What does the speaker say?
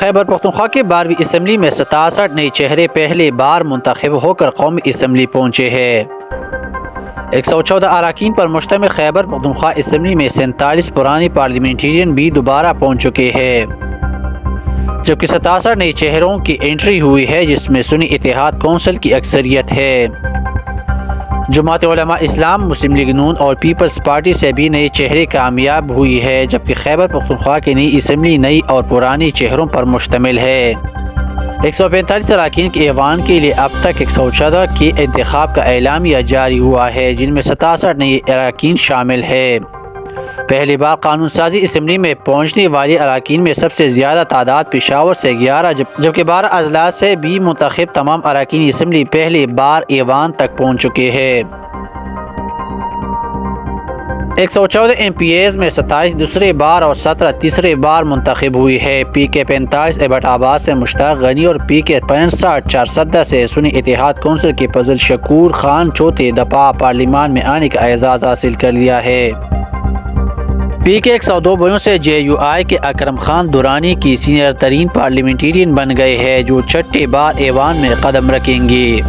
خیبر پختونخوا کے 12ویں اسمبلی میں 67 نئے چہرے پہلے بار منتخب ہو کر قومی اسمبلی پہنچے ہیں۔ 114 اراکین پر مشتمل خیبر پختونخوا اسمبلی میں 47 پرانے پارلیمنٹیرین بھی دوبارہ پہنچ چکے ہیں، جبکہ 67 نئے چہروں کی انٹری ہوئی ہے، جس میں سنی اتحاد کونسل کی اکثریت ہے۔ جماعت علماء اسلام، مسلم لیگ نون اور پیپلز پارٹی سے بھی نئے چہرے کامیاب ہوئی ہے، جبکہ خیبر پختونخوا کی نئی اسمبلی نئی اور پرانے چہروں پر مشتمل ہے۔ 145 اراکین کے ایوان کے لیے اب تک 114 کے انتخاب کا اعلامیہ جاری ہوا ہے، جن میں 67 نئے اراکین شامل ہیں۔ پہلی بار قانون سازی اسمبلی میں پہنچنے والے اراکین میں سب سے زیادہ تعداد پشاور سے 11 جبکہ 12 اضلاع سے بھی منتخب تمام اراکین اسمبلی پہلی بار ایوان تک پہنچ چکے ہیں۔ 114 ایم پی ایز میں 27 دوسرے بار اور 17 تیسرے بار منتخب ہوئی ہے۔ پی کے 45 ایبٹ آباد سے مشتاق غنی اور پی کے 65 چارسدہ سے سنی اتحاد کونسل کے فضل شکور خان چوتھے دفعہ پارلیمان میں آنے کا اعزاز حاصل کر لیا ہے۔ پی کے 102 بڑوں سے جے یو آئی کے اکرم خان دورانی کی سینئر ترین پارلیمنٹیرین بن گئے ہیں، جو چھٹے بار ایوان میں قدم رکھیں گے۔